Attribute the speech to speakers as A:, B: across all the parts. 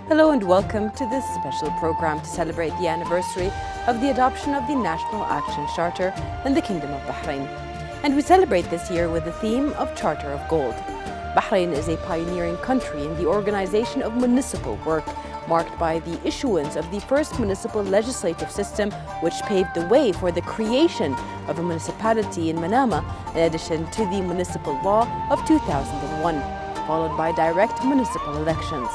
A: Hello and welcome to this special program to celebrate the anniversary of the adoption of the National Action Charter in the Kingdom of Bahrain. And we celebrate this year with the theme of Charter of Gold. Bahrain is a pioneering country in the organization of municipal work, marked by the issuance of the first municipal legislative system, which paved the way for the creation of a municipality in Manama, in addition to the municipal law of 2001, followed by direct municipal elections.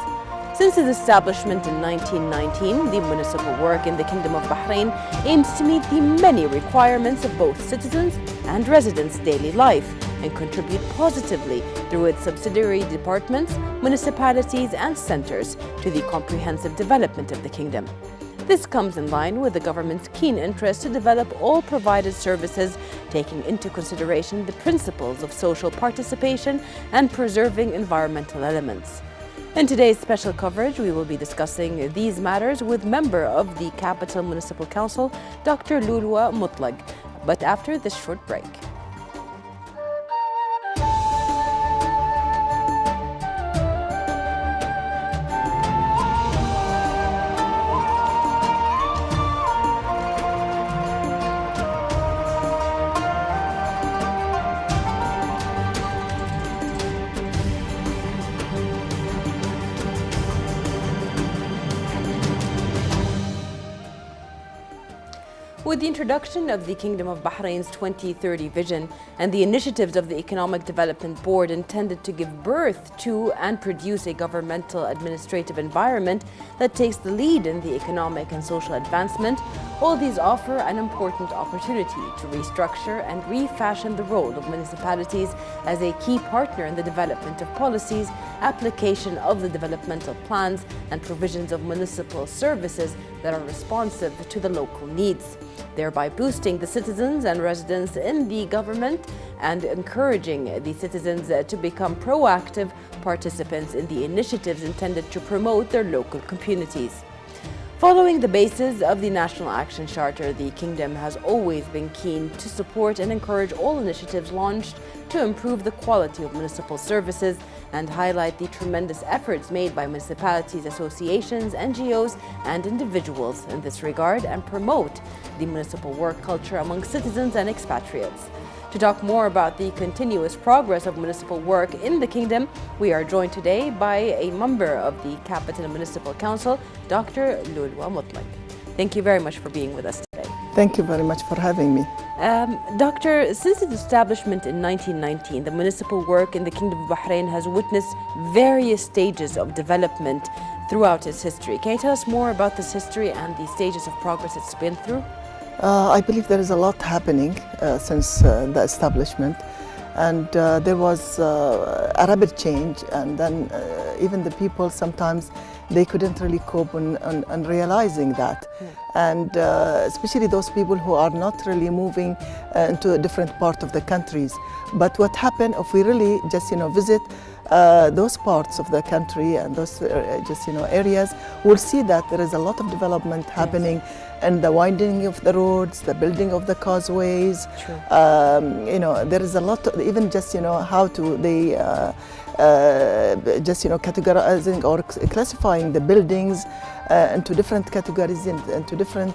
A: Since its establishment in 1919, the municipal work in the Kingdom of Bahrain aims to meet the many requirements of both citizens and residents' daily life and contribute positively through its subsidiary departments, municipalities and centres to the comprehensive development of the kingdom. This comes in line with the government's keen interest to develop all provided services, taking into consideration the principles of social participation and preserving environmental elements. In today's special coverage, we will be discussing these matters with member of the Capital Municipal Council, Dr. Lulwa Mutlaq, but after this short break. With the introduction of the Kingdom of Bahrain's 2030 vision and the initiatives of the Economic Development Board intended to give birth to and produce a governmental administrative environment that takes the lead in the economic and social advancement, all these offer an important opportunity to restructure and refashion the role of municipalities as a key partner in the development of policies, application of the developmental plans, and provisions of municipal services that are responsive to the local needs, thereby boosting the citizens and residents in the government and encouraging the citizens to become proactive participants in the initiatives intended to promote their local communities. Following the basis of the National Action Charter, the Kingdom has always been keen to support and encourage all initiatives launched to improve the quality of municipal services and highlight the tremendous efforts made by municipalities, associations, NGOs, and individuals in this regard and promote the municipal work culture among citizens and expatriates. To talk more about the continuous progress of municipal work in the Kingdom, we are joined today by a member of the Capital Municipal Council, Dr. Lulwa Mutlaq. Thank you very much for being with us today.
B: Thank you very much for having me.
A: Doctor, since its establishment in 1919, the municipal work in the Kingdom of Bahrain has witnessed various stages of development throughout its history. Can you tell us more about this history and the stages of progress it's been through?
B: I believe there is a lot happening since the establishment, and there was a rapid change, and then even the people sometimes they couldn't really cope on realizing that. And especially those people who are not really moving into a different part of the countries. But what happened if we really just visit those parts of the country and those areas, we'll see that there is a lot of development happening in the widening of the roads, the building of the causeways. There is a lot of, even just how to they categorizing or classifying the buildings into different categories, into different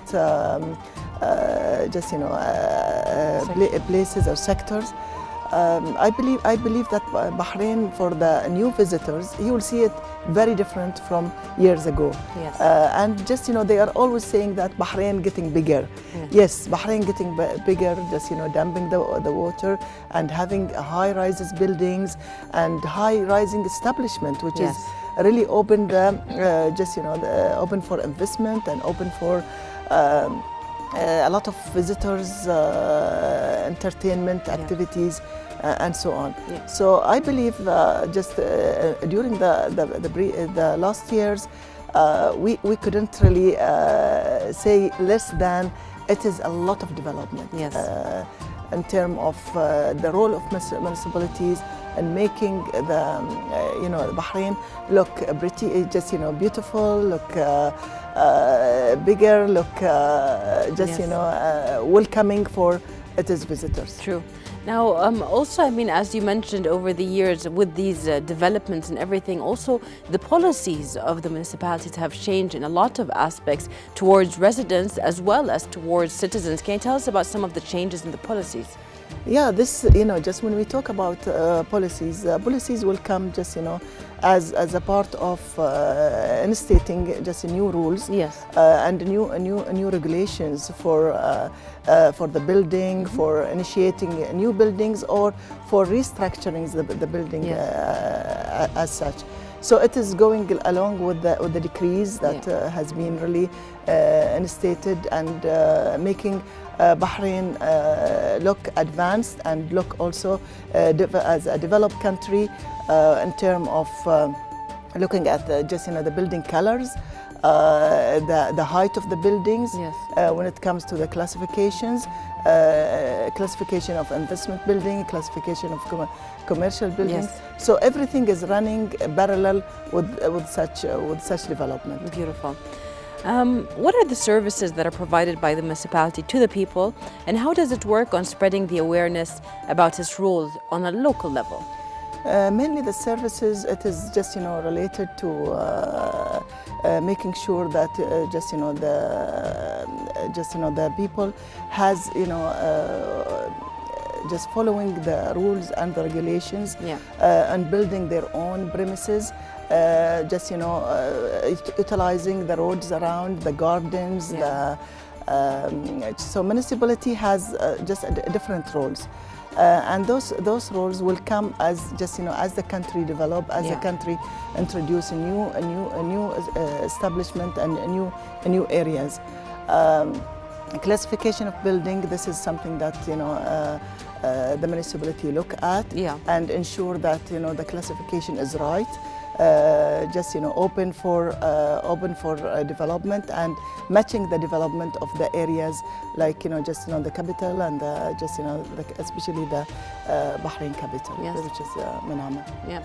B: places or sectors. I believe that Bahrain, for the new visitors, you will see it very different from years ago.
A: Yes.
B: And they are always saying that Bahrain getting bigger. Yes, Bahrain getting bigger, dumping the water and having high-rises buildings and high-rising establishment, which is really open, open for investment and open for a lot of visitors, entertainment activities, and so on. So I believe during the last years, we couldn't really say less than it is a lot of development in terms of the role of municipalities and making the Bahrain look pretty, beautiful, look bigger, look welcoming for its visitors.
A: True. Now, also, I mean, as you mentioned, over the years with these developments and everything, also the policies of the municipalities have changed in a lot of aspects towards residents as well as towards citizens. Can you tell us about some of the changes in the policies?
B: Yeah, this, just when we talk about policies, policies will come just, as a part of instating just new rules.
A: Yes.
B: And new regulations for the building, for initiating new buildings, or for restructuring the building. Yes. As such. So it is going along with the decrees that has been really instated and making Bahrain look advanced and look also as a developed country in terms of looking at the building colors, the height of the buildings.
A: Yes.
B: When it comes to the classifications, classification of investment building, classification of commercial buildings.
A: Yes.
B: So everything is running parallel with such development.
A: Beautiful. What are the services that are provided by the municipality to the people, and how does it work on spreading the awareness about its role on a local level?
B: Mainly the services, it is just related to making sure that the people has just following the rules and the regulations, and building their own premises. Utilizing the roads around, the gardens. So municipality has just different roles. And those roles will come as as the country develop, as the country introduce a new establishment and new areas. Classification of building. This is something that the municipality look at and ensure that the classification is right. Open for development and matching the development of the areas, like the capital and especially the Bahrain capital, which is Manama.
A: Yeah.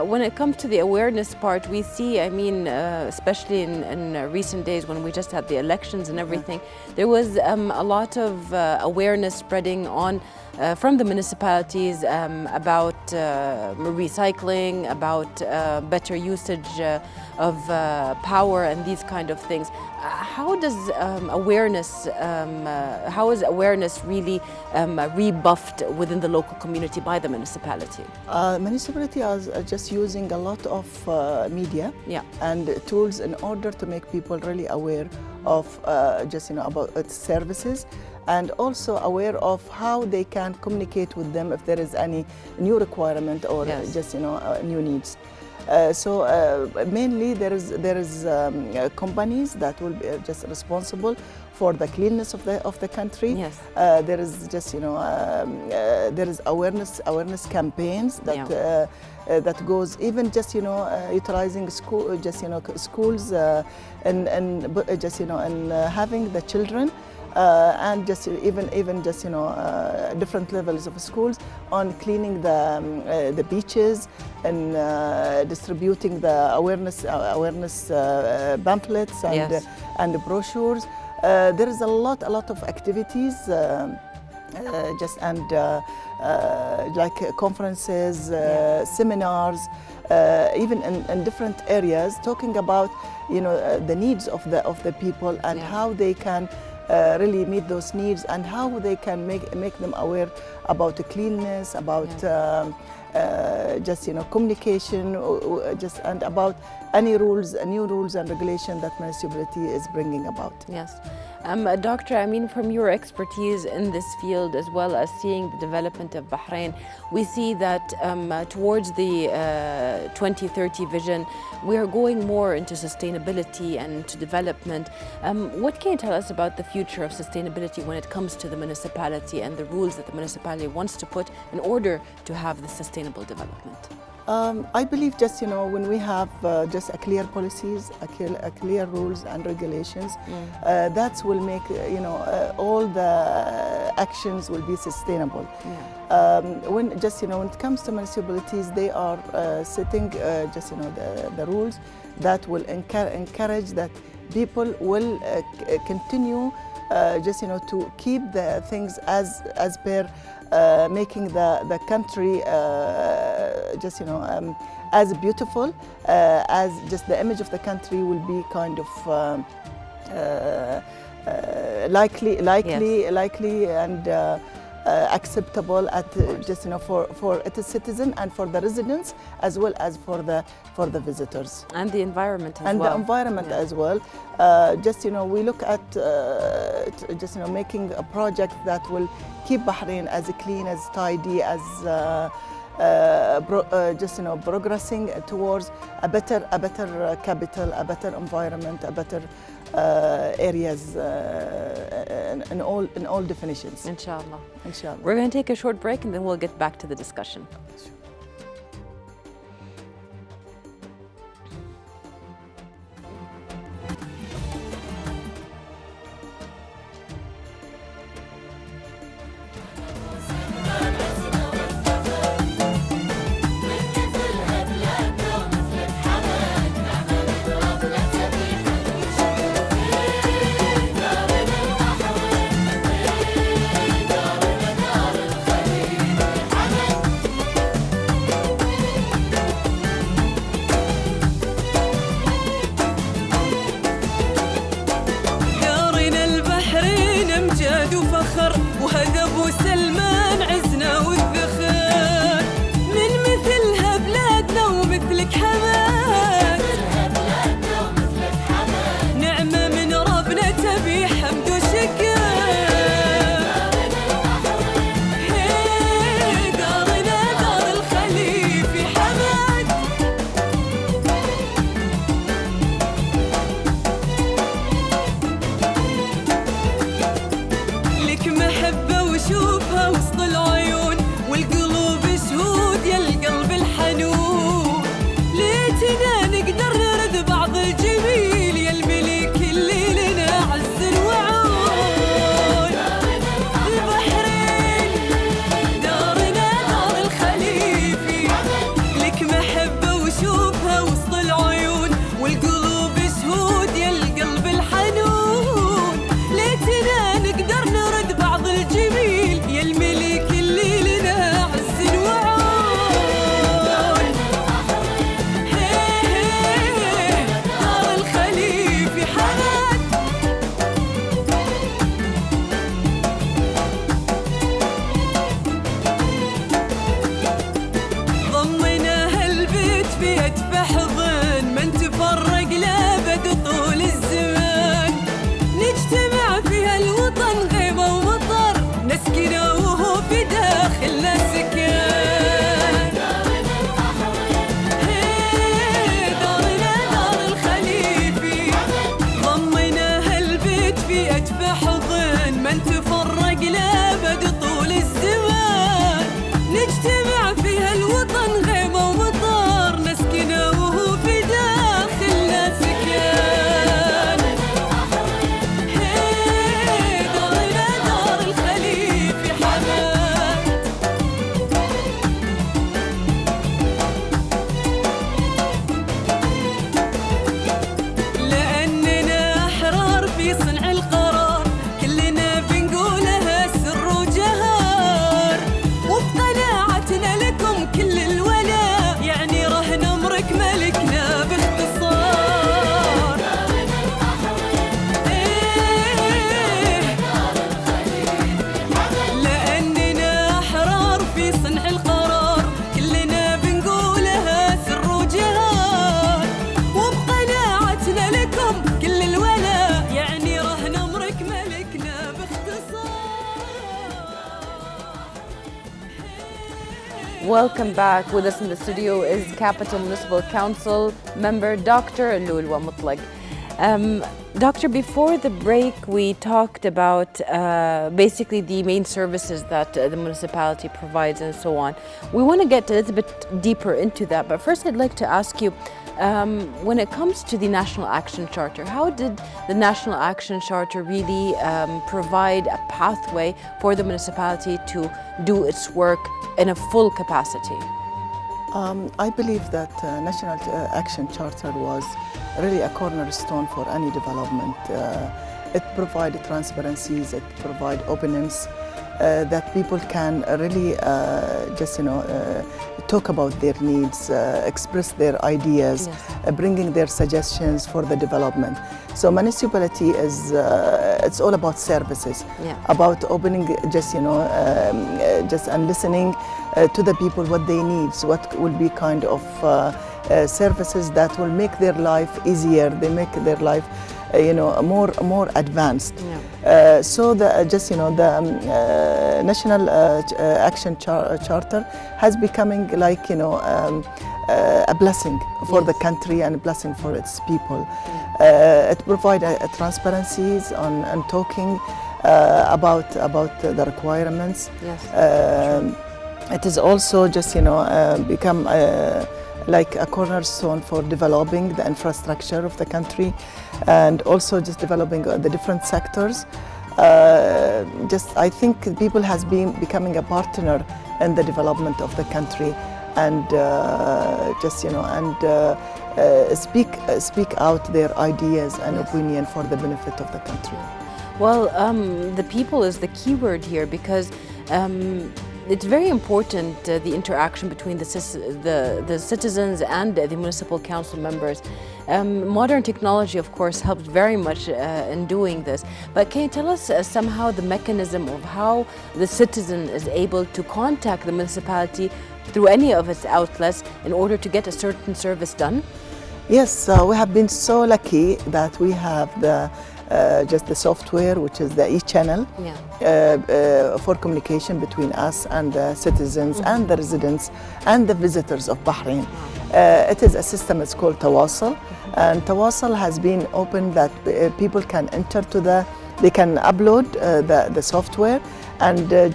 A: When it comes to the awareness part, we see, I mean, especially in recent days when we just had the elections and everything, there was a lot of awareness spreading on from the municipalities about recycling, about better usage of power and these kind of things. How does how is awareness really rebuffed within the local community by the municipality?
B: Municipality is just using a lot of media and tools in order to make people really aware of about its services, and also aware of how they can communicate with them if there is any new requirement or new needs. Mainly there is companies that will be just responsible for the cleanness of the country.
A: Yes.
B: There is there is awareness campaigns that that goes even utilizing schools and having the children. And even different levels of schools on cleaning the beaches and distributing the awareness pamphlets and the brochures. There is a lot of activities, like conferences, seminars, even in different areas, talking about the needs of the people and how they can really meet those needs, and how they can make them aware about the cleanliness, about communication, and about any new rules and regulations that municipality is bringing about.
A: Yes. Doctor, I mean, from your expertise in this field, as well as seeing the development of Bahrain, we see that towards the 2030 vision, we are going more into sustainability and into development. What can you tell us about the future of sustainability when it comes to the municipality and the rules that the municipality wants to put in order to have the sustainable development?
B: I believe when we have just a clear policies, a clear rules and regulations, that will make all the actions will be sustainable. When it comes to municipalities, they are setting the rules that will encourage that people will continue to keep the things as per making the country just as beautiful as just the image of the country will be kind of likely and acceptable at just for its citizen and for the residents as well as for the visitors
A: and the environment as
B: and
A: well.
B: the environment as well. We look at making a project that will keep Bahrain as clean, as tidy, as progressing towards a better capital, a better environment, a better areas in all definitions.
A: Inshallah.
B: Inshallah.
A: We're going to take a short break and then we'll get back to the discussion.
C: وهذا ابو سلمان عزنا والذخر من مثلها بلادنا ومثلك حماد نعمة من ربنا تبي حمد وشكر دارنا دار الخليفي حماد لك محبة وشوفها وسط العيون والقلوب شهود يا القلب الحنون ليتنا نقدر نرد بعض الجميل يا الملك اللي لنا عز الوعون البحرين دارنا دار الخليفي لك محبة وشوفها وسط العيون والقلوب شهود يا القلب الحنون ليتنا نقدر نرد بعض الجميل يا الملك اللي لنا عز الوعون دار الخليفي حماد ضمينا هالبيت في أدفى حضن ما نتفرق لابد طول الزمان نجتمع في هالوطن غيمة ومطر نسكنه وهو في داخلنا سكان دارنا دار الخليفي ضمينا هالبيت في أدفى حضن ما نتفرق لابد طول الزمان نجتمع في هالوطن غيمة ومطر نسكنه وهو في داخلنا سكان دارنا دار الخليفي حماد لأننا أحرار في صنع القرار كلنا بنقولها سر وجهار وبقناعتنا لكم كل الولاء يعني رهن أمرك ملكنا باختصار لأننا أحرار في صنع القرار كلنا بنقولها سر وجهار وبقناعتنا لكم كل الولاء يعني رهن أمرك ملكنا باختصار.
A: Welcome back. With us in the studio is Capital Municipal Council member Dr. Lulwa Mutlaq. Doctor, before the break, we talked about basically the main services that the municipality provides and so on. We want to get a little bit deeper into that, but first I'd like to ask you, when it comes to the National Action Charter, how did the National Action Charter really provide a pathway for the municipality to do its work in a full capacity?
B: I believe that National Action Charter was really a cornerstone for any development. It provided transparencies, it provided openness, that people can really just talk about their needs, express their ideas, bringing their suggestions for the development. So municipality is it's all about services, about opening just and listening to the people what they need, so what will be kind of services that will make their life easier, they make their life more advanced. So the the National Action Charter has becoming like a blessing for the country and a blessing for its people. It provides transparencies on talking about the requirements. It is also just become like a cornerstone for developing the infrastructure of the country, and also just developing the different sectors. I think people has been becoming a partner in the development of the country, and speak out their ideas and opinion for the benefit of the country.
A: Well, the people is the key word here, because it's very important, the interaction between the citizens and the municipal council members. Modern technology, of course, helps very much in doing this. But can you tell us somehow the mechanism of how the citizen is able to contact the municipality through any of its outlets in order to get a certain service done?
B: Yes, we have been so lucky that we have just the software, which is the e-channel, for communication between us and the citizens and the residents and the visitors of Bahrain. It is a system, it's called Tawassul, and Tawassul has been opened that people can enter to they can upload the software, and they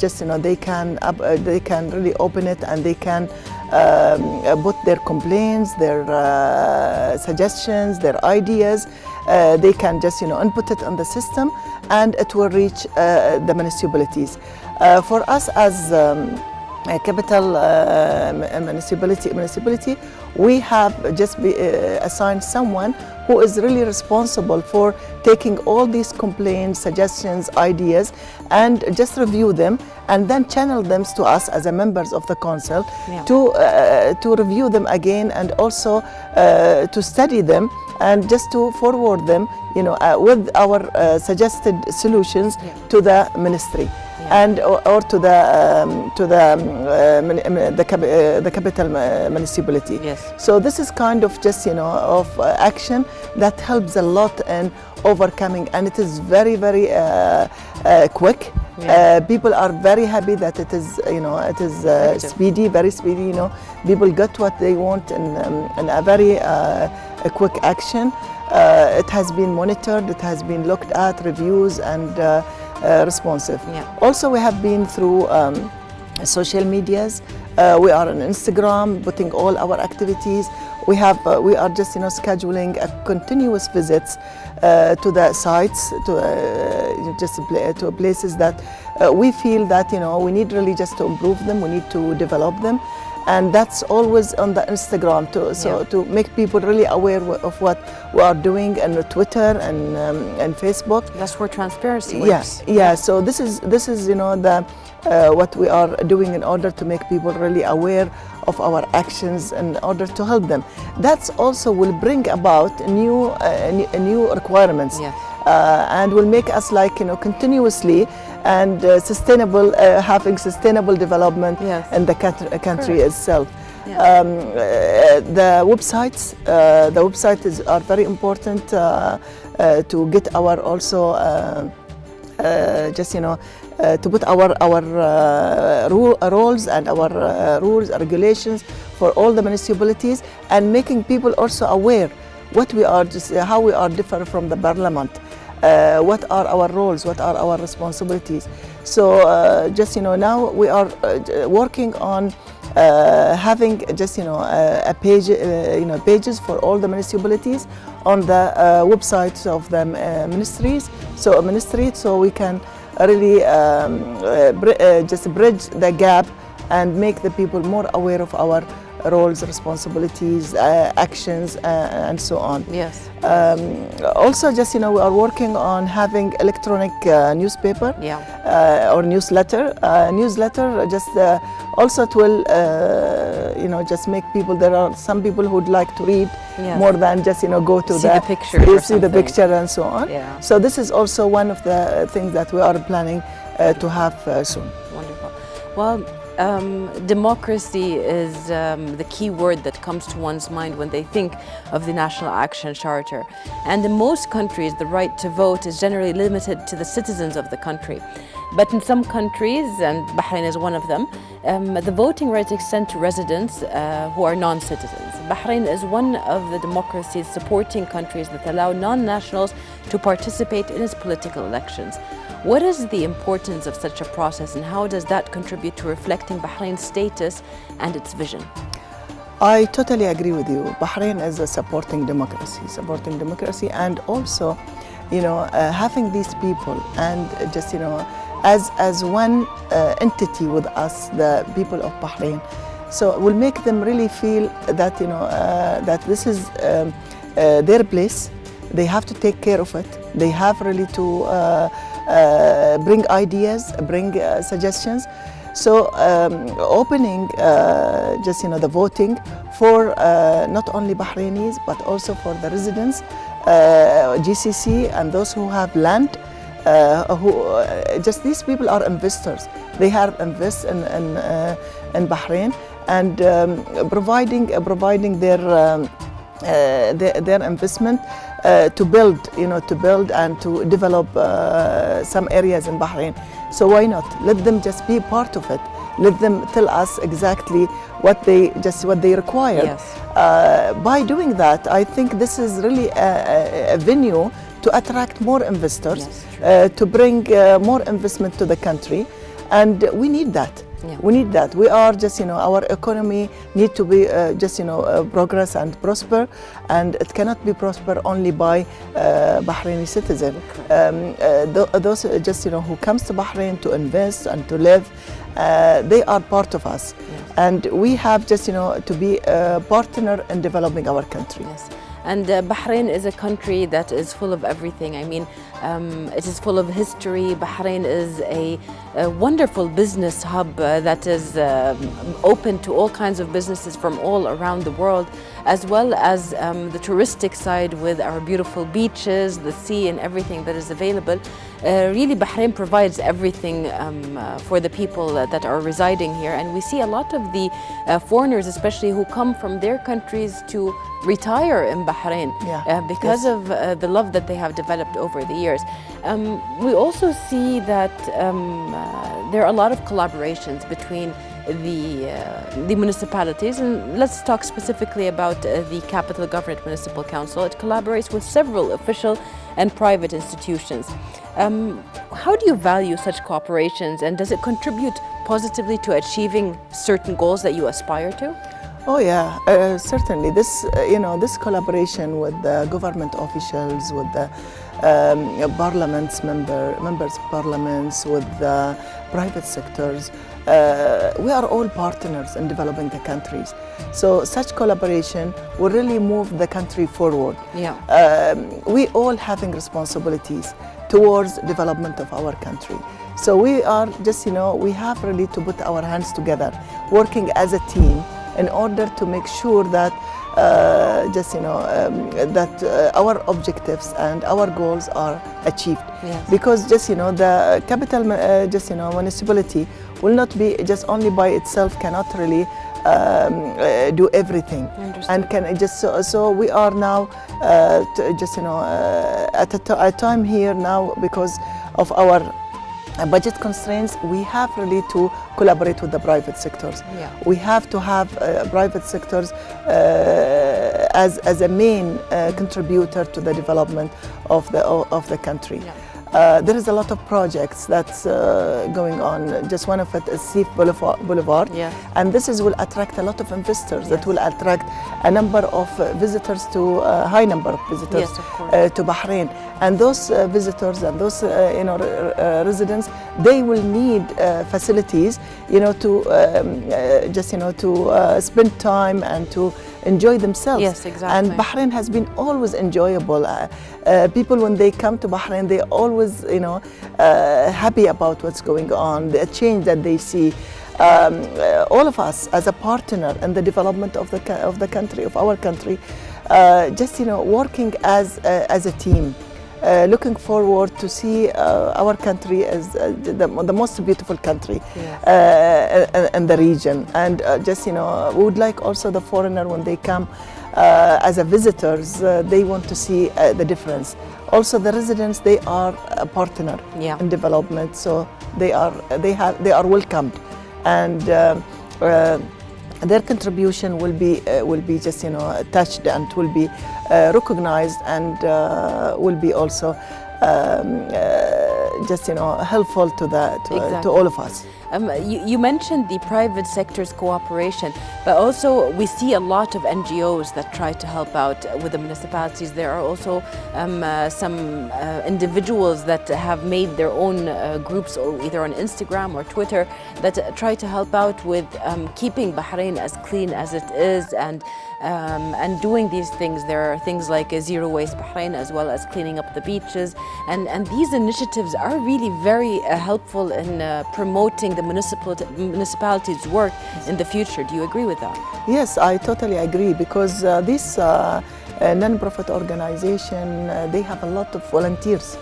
B: can really open it, and they can put their complaints, their suggestions, their ideas. They can just input it on the system, and it will reach the municipalities. For us as a capital municipality, we have just assigned someone who is really responsible for taking all these complaints, suggestions, ideas, and just review them, and then channel them to us as a members of the council to review them again, and also to study them, and just to forward them, with our suggested solutions to the ministry. And or to the capital municipality. So this is kind of just of action that helps a lot in overcoming, and it is very quick. People are very happy that it is speedy, very speedy. People get what they want in a very quick action. It has been monitored, it has been looked at, reviews, and responsive. Also, we have been through social medias. We are on Instagram, putting all our activities. We are just scheduling a continuous visits to the sites, to places that we feel that we need really just to improve them. We need to develop them. And that's always on the Instagram to make people really aware of what we are doing, and Twitter and Facebook.
A: That's where transparency works.
B: So this is what we are doing in order to make people really aware of our actions, in order to help them. That's also will bring about new requirements, and will make us continuously and sustainable, having sustainable development in the country itself. The websites, are very important to get our also to put our rules and our rules and regulations for all the municipalities, and making people also aware what we are, how we are different from the parliament. What are our roles? What are our responsibilities? So now we are working on having a page, pages for all the municipalities on the websites of the ministries. So we can really just bridge the gap and make the people more aware of our roles, responsibilities, actions, and so on.
A: Yes.
B: Also, just we are working on having electronic newspaper or newsletter. Newsletter just also it will just make people. There are some people who'd like to read more than just go to
A: see the picture,
B: see the picture and so on.
A: Yeah.
B: So this is also one of the things that we are planning to have soon.
A: Wonderful. Well, democracy is the key word that comes to one's mind when they think of the National Action Charter. And in most countries, the right to vote is generally limited to the citizens of the country. But in some countries, and Bahrain is one of them, the voting rights extend to residents who are non-citizens. Bahrain is one of the democracies supporting countries that allow non-nationals to participate in its political elections. What is the importance of such a process, and how does that contribute to reflecting Bahrain's status and its vision?
B: I totally agree with you. Bahrain is a supporting democracy, and also, having these people and just as one entity with us, the people of Bahrain. So it will make them really feel that that this is their place. They have to take care of it. They have really to bring ideas, bring suggestions. So opening just the voting for not only Bahrainis but also for the residents, GCC, and those who have land. Just these people are investors. They have invest in Bahrain, and providing their investment to build and to develop some areas in Bahrain. So why not let them just be part of it? Let them tell us exactly what they require.
A: Yes.
B: By doing that, I think this is really a venue to attract more investors, to bring more investment to the country, and we need that.
A: Yeah.
B: We need that. We are just, our economy need to be progress and prosper, and it cannot be prosper only by Bahraini citizen. Those just, who comes to Bahrain to invest and to live, they are part of us.
A: Yes.
B: And we have just, to be a partner in developing our country.
A: Yes. And Bahrain is a country that is full of everything. I mean, it is full of history. Bahrain is a wonderful business hub that is open to all kinds of businesses from all around the world, as well as the touristic side with our beautiful beaches, the sea, and everything that is available. Really, Bahrain provides everything for the people that are residing here. And we see a lot of the foreigners, especially who come from their countries to retire in Bahrain because of the love that they have developed over the years. We also see that there are a lot of collaborations between the municipalities, and let's talk specifically about the Capital Governorate Municipal Council. It collaborates with several official and private institutions. How do you value such cooperations, and does it contribute positively to achieving certain goals that you aspire to?
B: Oh yeah, certainly. This this collaboration with the government officials, with the members of parliaments, with the private sectors, we are all partners in developing the countries. So such collaboration will really move the country forward.
A: Yeah.
B: We all having responsibilities towards development of our country. So we are just, we have really to put our hands together, working as a team in order to make sure that our objectives and our goals are achieved.
A: Yes.
B: Because the capital municipality will not be just only by itself, cannot really do everything. And can so we are now at a time here now, because of our budget constraints, we have really to collaborate with the private sectors.
A: Yeah.
B: We have to have private sectors as a main contributor to the development of the country.
A: Yeah.
B: there is a lot of projects that's going on. Just one of it is Seif Boulevard.
A: Yeah.
B: And this will attract a lot of investors.
A: Yes.
B: That will attract a number of visitors to high number of visitors
A: Yes, of course.
B: to Bahrain. And those visitors and those residents, they will need facilities, to to spend time and to enjoy themselves.
A: Yes, exactly.
B: And Bahrain has been always enjoyable. People, when they come to Bahrain, they always, happy about what's going on, the change that they see. All of us, as a partner in the development of the country, of our country, working as a team. Looking forward to see our country as the most beautiful country in the region. And we would like also the foreigner, when they come as a visitors, they want to see the difference. Also the residents, they are a partner in development, so they are welcomed, and their contribution will be touched and will be recognized, and will be also helpful to all of us.
A: You mentioned the private sector's cooperation, but also we see a lot of NGOs that try to help out with the municipalities. There are also some individuals that have made their own groups, or either on Instagram or Twitter, that try to help out with keeping Bahrain as clean as it is, and doing these things. There are things like Zero Waste Bahrain, as well as cleaning up the beaches, and these initiatives are really very helpful in promoting the municipality's work in the future. Do you agree with that?
B: Yes, I totally agree, because this non-profit organization, they have a lot of volunteers.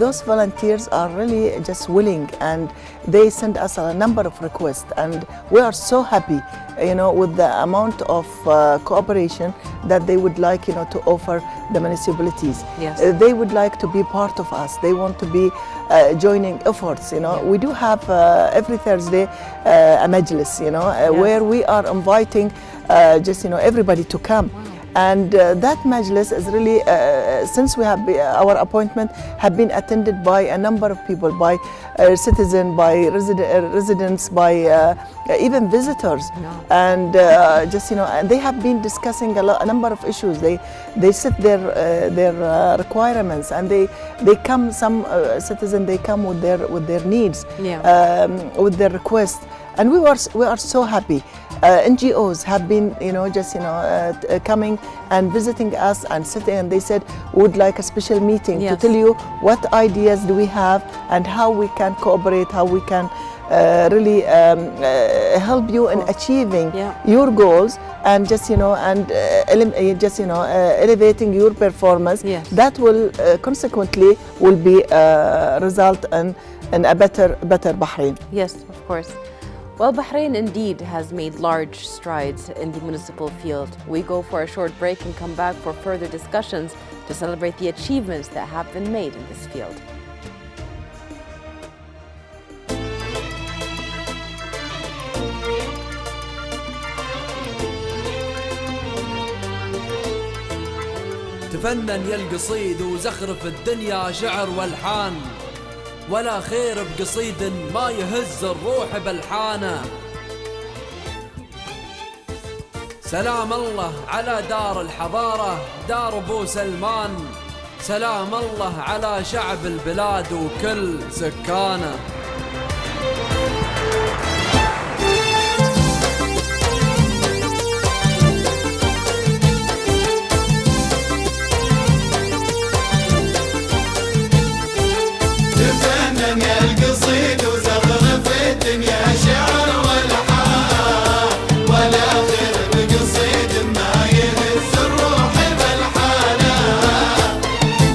B: Those volunteers are really just willing, and they send us a number of requests, and we are so happy, with the amount of cooperation that they would like, to offer the municipalities.
A: Yes.
B: They would like to be part of us. They want to be joining efforts. We do have every Thursday a majlis, where we are inviting everybody to come. And that majlis is really, since we have our appointment, have been attended by a number of people, by citizens, by residents, by even visitors. And and they have been discussing a number of issues. They set their requirements, and they come. Some citizens, they come with their needs, with their requests. And we are so happy. NGOs have been, coming and visiting us and sitting, and they said, we would like a special meeting to tell you what ideas do we have and how we can cooperate, how we can really help you in achieving your goals, and elevating your performance. That will consequently will be result in a better Bahrain.
A: Yes, of course. Well, Bahrain indeed has made large strides in the municipal field. We go for a short break and come back for further discussions to celebrate the achievements that have been made in this field.
D: تفنن يا القصيد وزخرف الدنيا شعر والحان، ولا خير بقصيد ما يهز الروح بلحانه. سلام الله على دار الحضارة دار أبو سلمان، سلام الله على شعب البلاد وكل سكانه.
E: تفنن يا القصيد وزخرف الدنيا شعر والحان، ولا خير بقصيد ما يهز الروح بلحانه.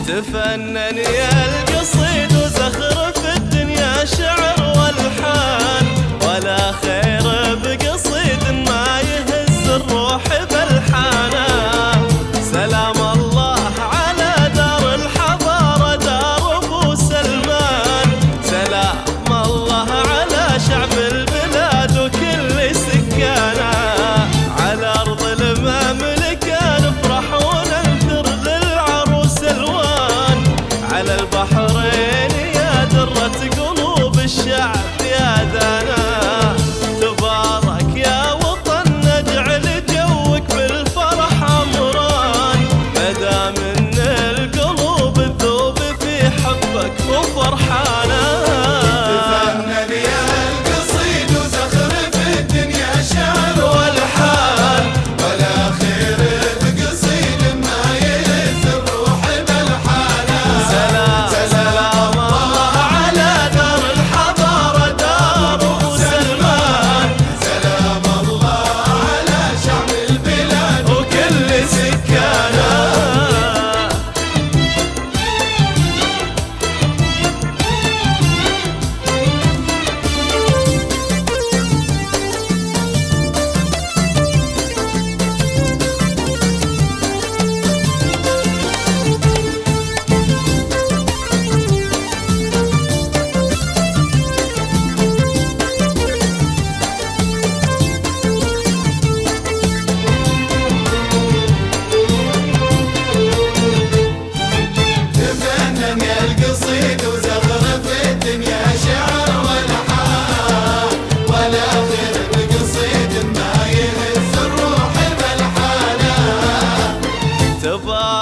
E: تفنن يا القصيد وزخرف الدنيا شعر والحان، ولا خير بقصيد ما يهز الروح بلحانه. سلام الله على دار الحضارة دار أبو سلمان، سلام الله على شعب البلاد وكل سكانه. على أرض المملكة نفرح وننثر للعروس ألوان،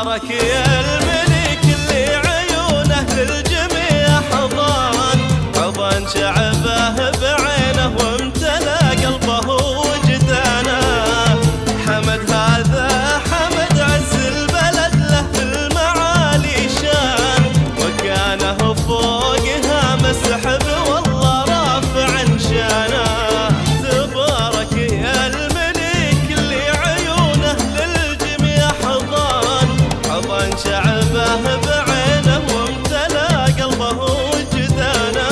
E: تبارك يا الملك اللي عيونه للجميع حضان شعبه بعينه وامتلأ قلبه وجدانه حمد هذا حمد عز البلد له في المعالي شان وكانه فوقها مسحب والله رافع شانه تبارك يا الملك اللي عيونه للجميع حضان شعبه بعينه وامتلأ قلبه وجدانه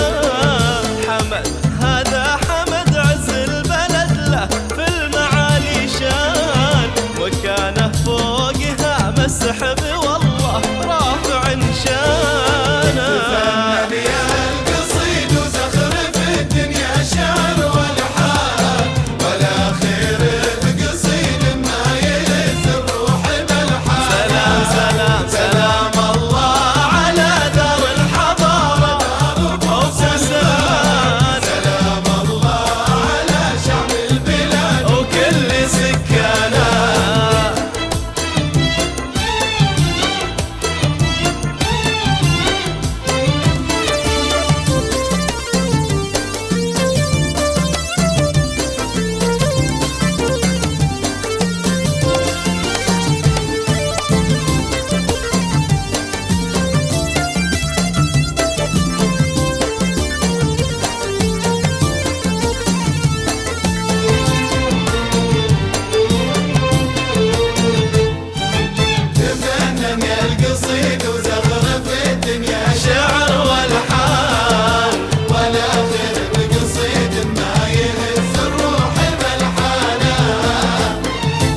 E: حمد هذا حمد عز البلد له في المعالي شان وكانه فوقها مسحب والله رافع شانه
F: تفنن يا القصيد وزخرف الدنيا شعر والحان ولا خير بقصيد ما يهز الروح بالحان
E: سلام سلام الله على دار الحضارة وسلمان
F: سلام الله على شعب البلاد
E: وكل سكانه
F: تفنن يا القصيد وزخرف الدنيا
E: شعر والحان
F: ولا خير بقصيد ما يهز الروح بالحانه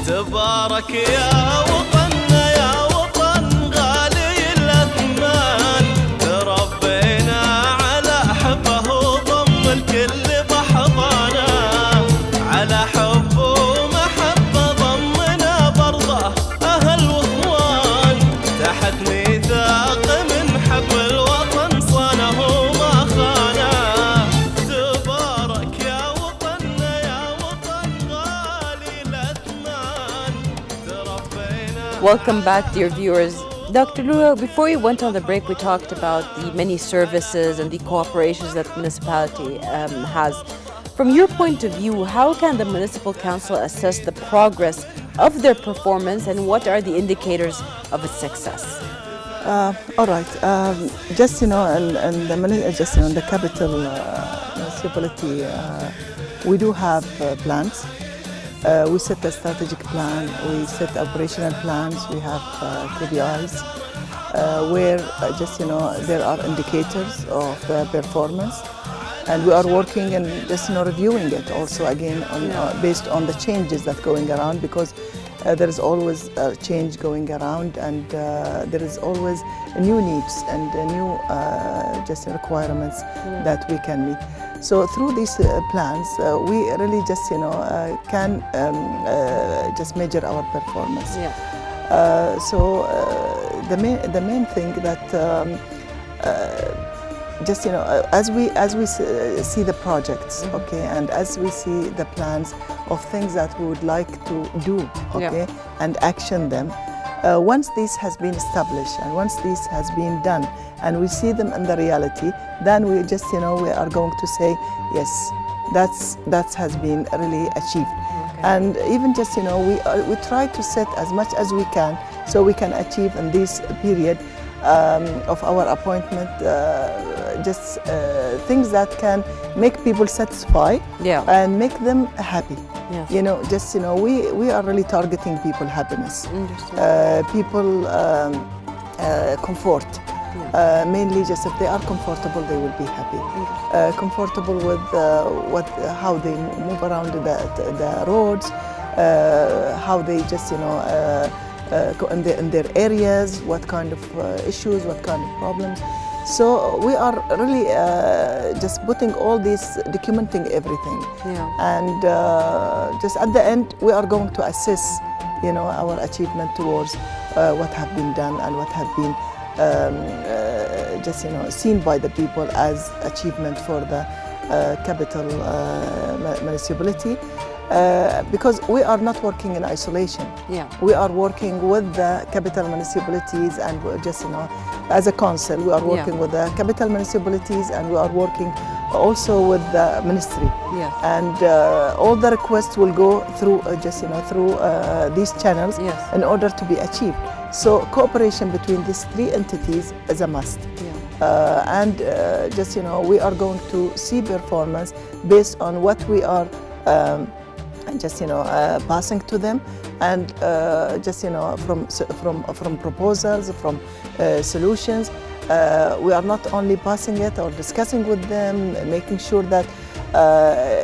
E: تبارك يا وطننا يا وطن غالي الأثمان تربينا على حبه وضم الكل بحضانه على حب ومحبة ضمنا برضه أهل واخوان تحت ميثاق من حب الوطن صانه وما خانه تبارك يا وطننا يا وطن غالي الأثمان تربينا.
A: Welcome back, dear viewers. Dr. Lulwa, before we went on the break, we talked about the many services and the cooperations that the municipality has. From your point of view, how can the municipal council assess the progress of their performance and what are the indicators of its success?
B: All right. Just in the capital municipality, we do have plans. We set a strategic plan. We set operational plans. We have KPIs where there are indicators of performance, and we are working and reviewing it also again based on the changes that going around because. There is always a change going around and there is always new needs and new requirements that we can meet. So through these plans, we really can just measure our performance.
A: Yeah.
B: The main thing that as we see the projects, okay, and as we see the plans of things that we would like to do, okay, and action them. Once this has been established and once this has been done, and we see them in the reality, then we we are going to say yes, that has been really achieved.
A: Okay.
B: And even we try to set as much as we can so we can achieve in this period of our appointment things that can make people satisfied and make them happy.
A: Yes.
B: We are really targeting people happiness, people comfort. Mainly just if they are comfortable, they will be happy. Comfortable with how they move around the roads, how they in their areas, what kind of issues, what kind of problems. So we are really just putting all this, documenting everything. And just at the end, we are going to assess, our achievement towards what have been done and what have been seen by the people as achievement for the capital municipality. because we are not working in isolation.
A: Yeah.
B: We are working with the capital municipalities and as a council, we are working with the capital municipalities and we are working also with the ministry.
A: Yes.
B: And all the requests will go through through these channels in order to be achieved. So cooperation between these three entities is a must. And we are going to see performance based on what we are passing to them, and from proposals, from solutions. We are not only passing it or discussing with them, making sure that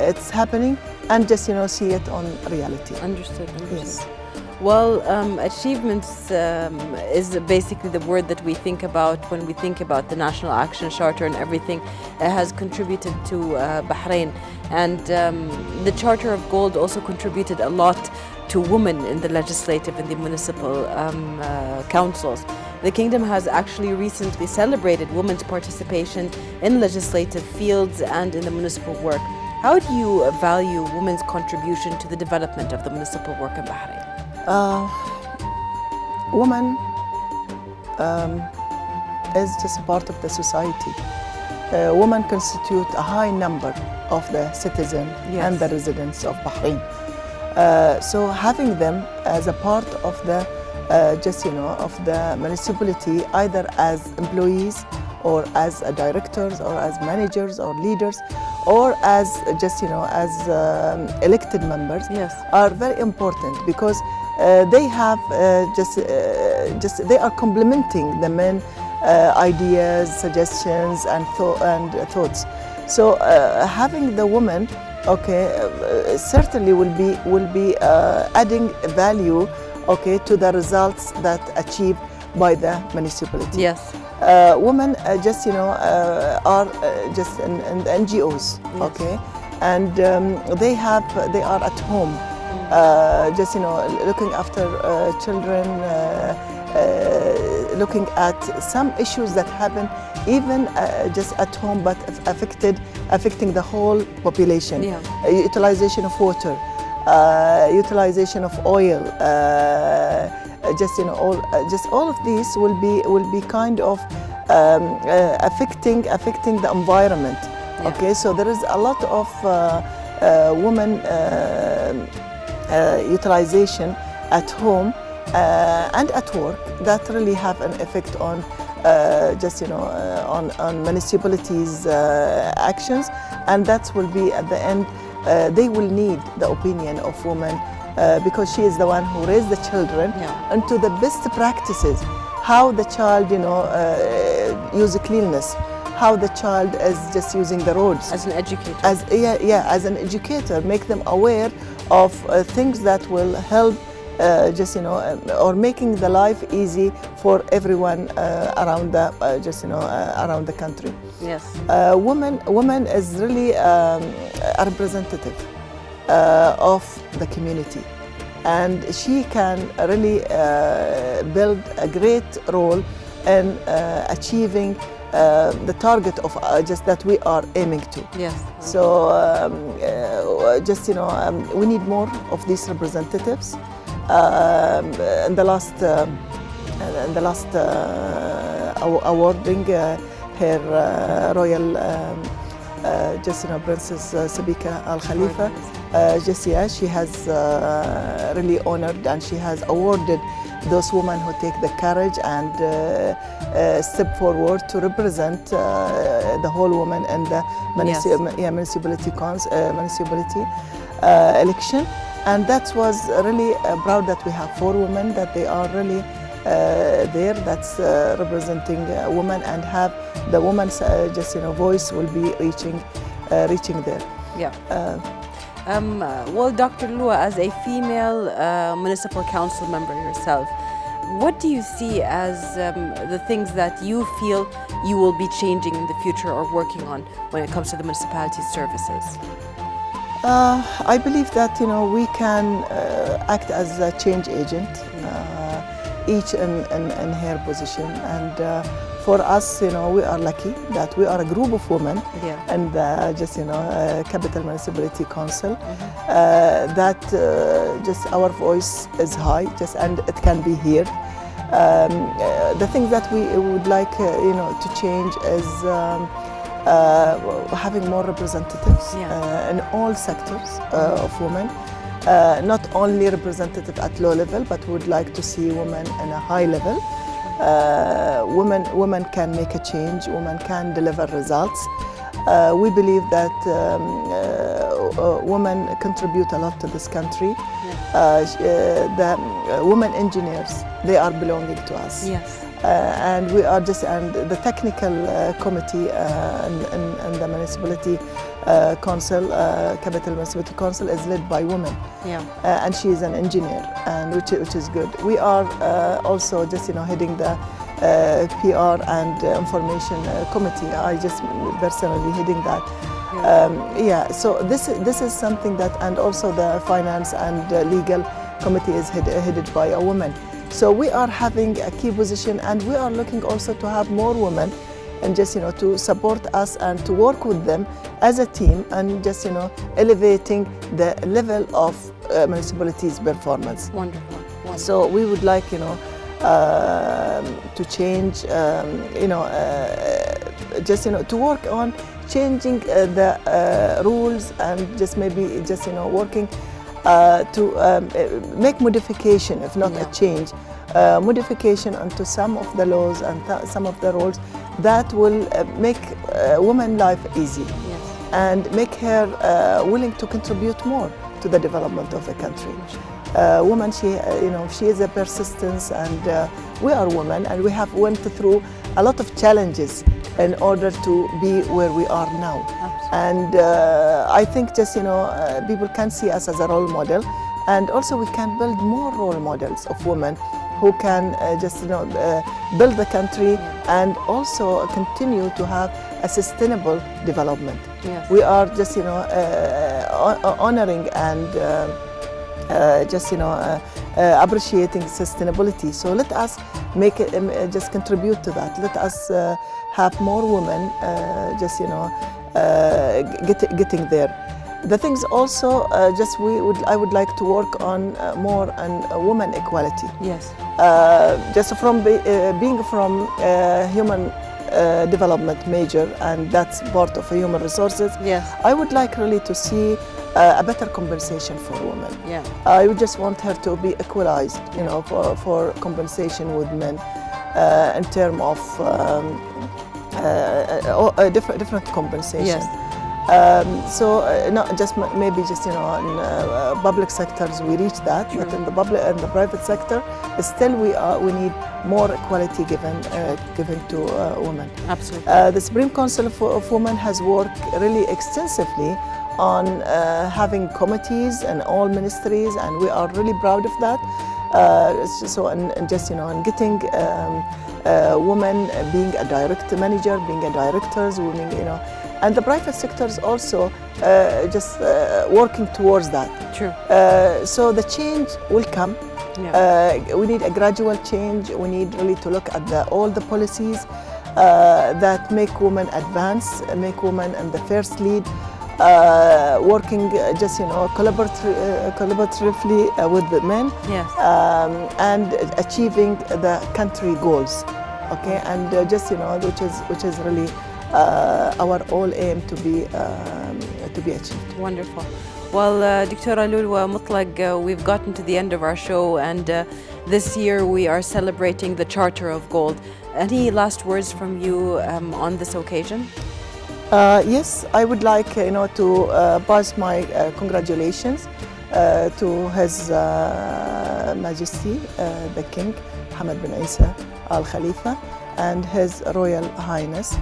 B: it's happening, and see it on reality.
A: Understood.
B: Yes.
A: Well, achievements is basically the word that we think about when we think about the National Action Charter and everything it has contributed to Bahrain. And the Charter of Gold also contributed a lot to women in the legislative and the municipal councils. The Kingdom has actually recently celebrated women's participation in legislative fields and in the municipal work. How do you value women's contribution to the development of the municipal work in Bahrain?
B: Women is just part of the society. Women constitute a high number of the citizens and the residents of Bahrain. So having them as a part of the of the municipality, either as employees or as directors or as managers or leaders, or as elected members, are very important, because they have they are complementing the men ideas, suggestions, and thoughts. So having the women, certainly will be adding value, to the results that achieved by the municipality.
A: Yes.
B: Women are just in NGOs, and they are at home, looking after children, looking at some issues that happen even just at home, but affecting the whole population. Utilization of water, utilization of oil, all of these will be kind of affecting the environment. So there is a lot of women utilization at home and at work that really have an effect on on municipalities' actions, and that will be at the end. They will need the opinion of women, because she is the one who raised the children into the best practices. How the child, use cleanliness, how the child is just using the roads.
A: As an educator.
B: As an educator, make them aware of things that will help, or making the life easy for everyone around the, around the country.
A: Yes.
B: Woman is really a representative of the community, and she can really build a great role in achieving the target of that we are aiming to.
A: Yes.
B: So we need more of these representatives. In the last awarding her Royal Princess Sabika Al Khalifa, she has really honored, and she has awarded those women who take the courage and step forward to represent the whole woman in the municipality election. And that was really proud that we have 4 women, that they are really there, that's representing women, and have the woman's voice will be reaching there.
A: Yeah. Well, Dr. Lulwa, as a female municipal council member yourself, what do you see as the things that you feel you will be changing in the future or working on when it comes to the municipality's services?
B: I believe that we can act as a change agent, each in her position, and For us, we are lucky that we are a group of women
A: Yeah.
B: and Capital Municipality Council, that just our voice is high, and it can be heard. The thing that we would like, to change is having more representatives in all sectors of women. Not only representative at low level, but would like to see women in a high level. Women can make a change. Women can deliver results. We believe that women contribute a lot to this country. The women engineers, they are belonging to us.
A: Yes.
B: And we are and the technical committee and the municipality council, Capital Municipality Council, is led by women.
A: Yeah.
B: And she is an engineer, and which is good. We are also heading the PR and information committee. I just personally heading that. So this is something that, and also the finance and legal committee is headed by a woman. So we are having a key position, and we are looking also to have more women, and to support us and to work with them as a team, and elevating the level of municipalities' performance.
A: Wonderful.
B: So we would like to change, to work on changing the rules, and working to make modification, if not a change, modification onto some of the laws and some of the rules that will make women's life easy, and make her willing to contribute more to the development of the country. Woman, she is a persistence, and we are women, and we have went through a lot of challenges in order to be where we are now. And I think people can see us as a role model, and also we can build more role models of women who can build the country and also continue to have a sustainable development.
A: Yes.
B: We are honoring and appreciating sustainability. So let us make it, contribute to that. Let us have more women getting there. The things also, I would like to work on more on women equality.
A: Yes.
B: From being from human development major, and that's part of human resources.
A: Yes.
B: I would like really to see a better compensation for women.
A: Yeah.
B: I would just want her to be equalized, for compensation with men, in terms of different compensation.
A: Yes.
B: Not just maybe in public sectors we reach that, but in the public and the private sector, still we need more equality given to women.
A: Absolutely.
B: The Supreme Council of Women has worked really extensively on having committees in all ministries, and we are really proud of that. And getting women being a direct manager, being a directors, women, and the private sectors also working towards that.
A: True.
B: So the change will come.
A: Yeah.
B: We need a gradual change. We need really to look at all the policies that make women advance, make women in the first lead, working collaboratively with the men.
A: Yes.
B: And achieving the country goals. Okay, and which is really our all aim to be achieved.
A: Wonderful. Well, Dr. Lulwa Mutlaq, we've gotten to the end of our show, and this year we are celebrating the Charter of Gold. Any last words from you on this occasion?
B: Yes, I would like to pass my congratulations to His Majesty the King Hamad bin Isa Al Khalifa, and His Royal Highness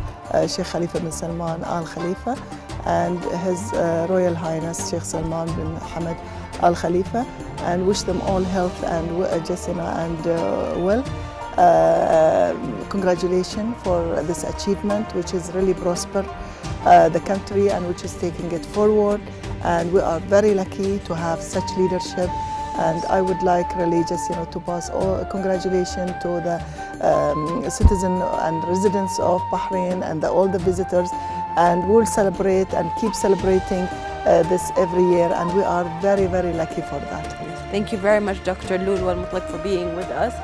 B: Sheikh Khalifa bin Salman Al Khalifa, and His Royal Highness Sheikh Salman bin Hamad Al Khalifa, and wish them all health and well. Congratulations for this achievement, which is really prosper the country and which is taking it forward. And we are very lucky to have such leadership And I would like really just, to pass all congratulations to the citizens and residents of Bahrain and all the visitors. And we'll celebrate and keep celebrating this every year. And we are very, very lucky for that.
A: Thank you very much, Dr. Lulwa Mutlaq, for being with us.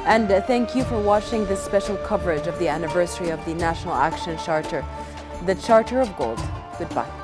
A: And thank you for watching this special coverage of the anniversary of the National Action Charter, the Charter of Gold. Goodbye.